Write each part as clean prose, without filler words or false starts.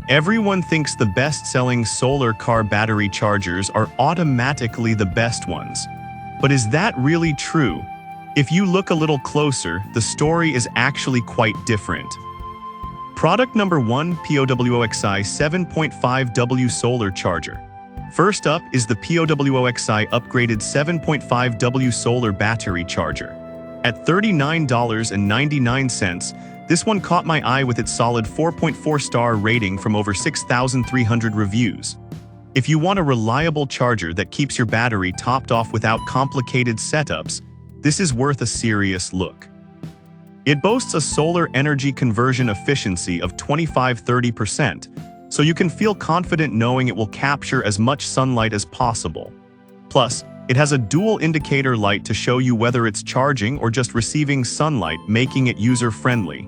Everyone thinks the best-selling solar car battery chargers are automatically the best ones. But is that really true? If you look a little closer, the story is actually quite different. Product number 1, POWOXI 7.5W Solar Charger. First up is the POWOXI upgraded 7.5W solar battery charger. At $39.99, this one caught my eye with its solid 4.4-star rating from over 6,300 reviews. If you want a reliable charger that keeps your battery topped off without complicated setups, this is worth a serious look. It boasts a solar energy conversion efficiency of 25–30%, so you can feel confident knowing it will capture as much sunlight as possible. Plus, it has a dual indicator light to show you whether it's charging or just receiving sunlight, making it user-friendly.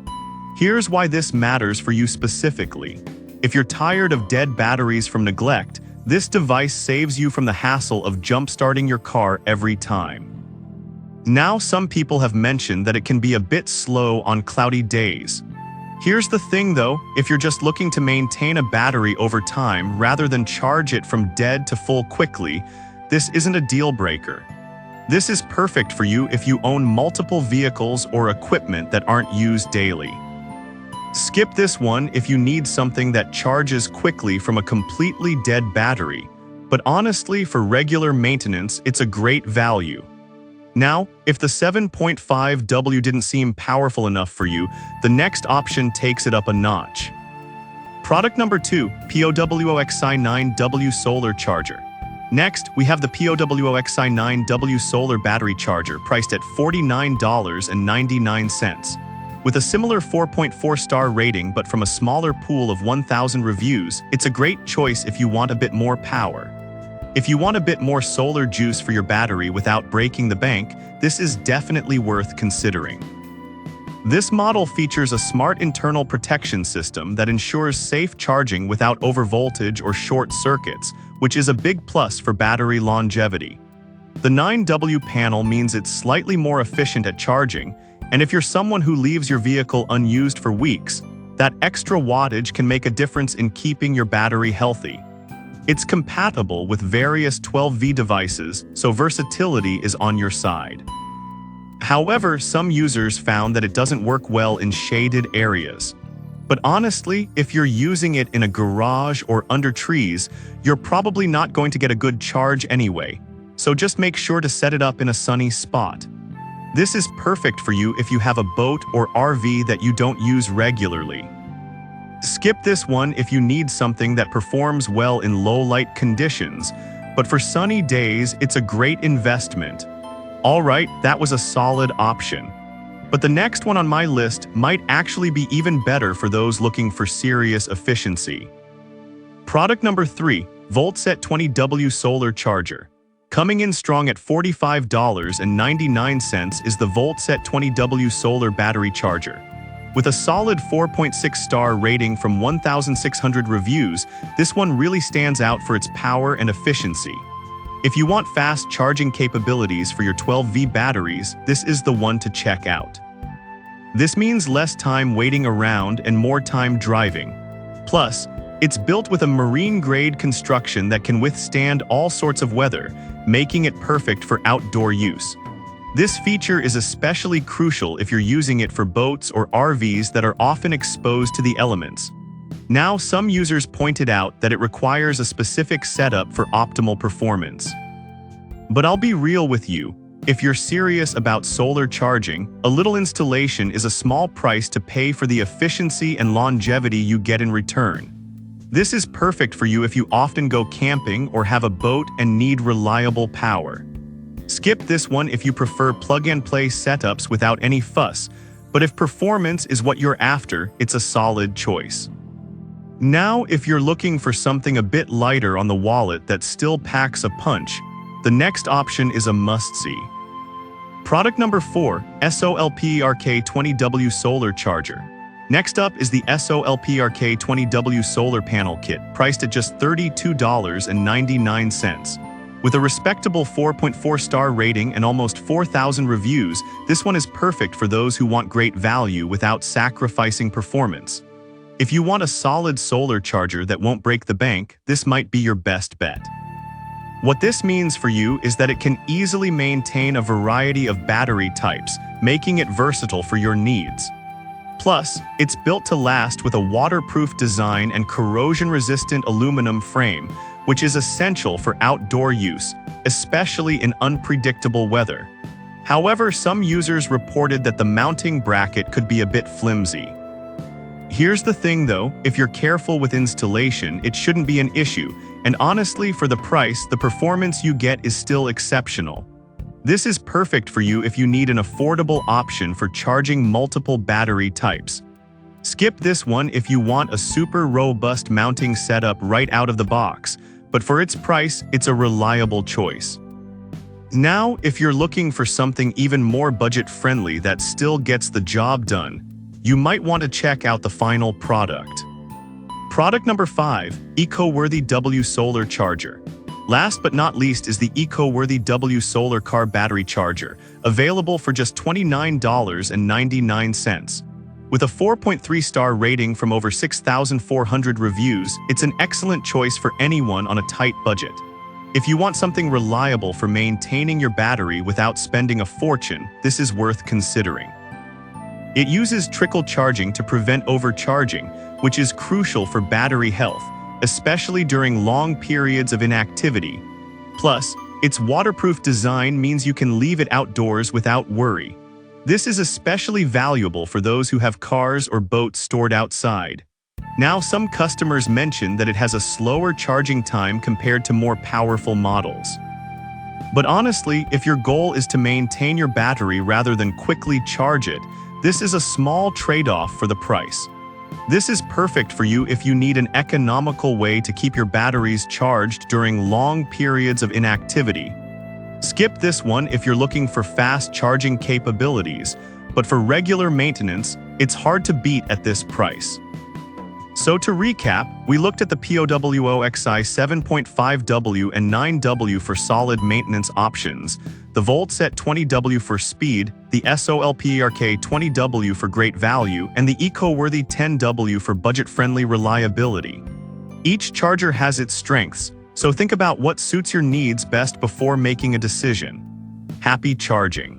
Here's why this matters for you specifically. If you're tired of dead batteries from neglect, this device saves you from the hassle of jump-starting your car every time. Now, some people have mentioned that it can be a bit slow on cloudy days. Here's the thing though, if you're just looking to maintain a battery over time rather than charge it from dead to full quickly, this isn't a deal breaker. This is perfect for you if you own multiple vehicles or equipment that aren't used daily. Skip this one if you need something that charges quickly from a completely dead battery, but honestly, for regular maintenance, it's a great value. Now, if the 7.5W didn't seem powerful enough for you, the next option takes it up a notch. Product number 2, POWOXI 9W Solar Charger. Next, we have the POWOXI 9W Solar Battery Charger priced at $49.99. With a similar 4.4-star rating but from a smaller pool of 1,000 reviews, it's a great choice if you want a bit more power. If you want a bit more solar juice for your battery without breaking the bank, this is definitely worth considering. This model features a smart internal protection system that ensures safe charging without overvoltage or short circuits, which is a big plus for battery longevity. The 9W panel means it's slightly more efficient at charging, and if you're someone who leaves your vehicle unused for weeks, that extra wattage can make a difference in keeping your battery healthy. It's compatible with various 12V devices, so versatility is on your side. However, some users found that it doesn't work well in shaded areas. But honestly, if you're using it in a garage or under trees, you're probably not going to get a good charge anyway, so just make sure to set it up in a sunny spot. This is perfect for you if you have a boat or RV that you don't use regularly. Skip this one if you need something that performs well in low-light conditions, but for sunny days, it's a great investment. Alright, that was a solid option. But the next one on my list might actually be even better for those looking for serious efficiency. Product number 3, VoltSet 20W Solar Charger. Coming in strong at $45.99 is the VoltSet 20W Solar Battery Charger. With a solid 4.6-star rating from 1,600 reviews, this one really stands out for its power and efficiency. If you want fast charging capabilities for your 12V batteries, this is the one to check out. This means less time waiting around and more time driving. Plus, it's built with a marine-grade construction that can withstand all sorts of weather, making it perfect for outdoor use. This feature is especially crucial if you're using it for boats or RVs that are often exposed to the elements. Now, some users pointed out that it requires a specific setup for optimal performance. But I'll be real with you, if you're serious about solar charging, a little installation is a small price to pay for the efficiency and longevity you get in return. This is perfect for you if you often go camping or have a boat and need reliable power. Skip this one if you prefer plug-and-play setups without any fuss, but if performance is what you're after, it's a solid choice. Now, if you're looking for something a bit lighter on the wallet that still packs a punch, the next option is a must-see. Product number 4, SOLPRK 20W Solar Charger. Next up is the SOLPRK 20W Solar Panel Kit, priced at just $32.99. With a respectable 4.4-star rating and almost 4,000 reviews, this one is perfect for those who want great value without sacrificing performance. If you want a solid solar charger that won't break the bank, this might be your best bet. What this means for you is that it can easily maintain a variety of battery types, making it versatile for your needs. Plus, it's built to last with a waterproof design and corrosion-resistant aluminum frame, which is essential for outdoor use, especially in unpredictable weather. However, some users reported that the mounting bracket could be a bit flimsy. Here's the thing though, if you're careful with installation, it shouldn't be an issue, and honestly, for the price, the performance you get is still exceptional. This is perfect for you if you need an affordable option for charging multiple battery types. Skip this one if you want a super robust mounting setup right out of the box, but for its price, it's a reliable choice. Now, if you're looking for something even more budget-friendly that still gets the job done, you might want to check out the final product. Product number 5, Eco-Worthy W Solar Charger. Last but not least is the Eco-Worthy W Solar Car Battery Charger, available for just $29.99. With a 4.3-star rating from over 6,400 reviews, it's an excellent choice for anyone on a tight budget. If you want something reliable for maintaining your battery without spending a fortune, this is worth considering. It uses trickle charging to prevent overcharging, which is crucial for battery health, especially during long periods of inactivity. Plus, its waterproof design means you can leave it outdoors without worry. This is especially valuable for those who have cars or boats stored outside. Now, some customers mention that it has a slower charging time compared to more powerful models. But honestly, if your goal is to maintain your battery rather than quickly charge it, this is a small trade-off for the price. This is perfect for you if you need an economical way to keep your batteries charged during long periods of inactivity. Skip this one if you're looking for fast charging capabilities, but for regular maintenance, it's hard to beat at this price. So to recap, we looked at the POWOXI 7.5W and 9W for solid maintenance options, the Voltset 20W for speed, the SOLPERK 20W for great value, and the Eco-Worthy 10W for budget-friendly reliability. Each charger has its strengths, so think about what suits your needs best before making a decision. Happy charging!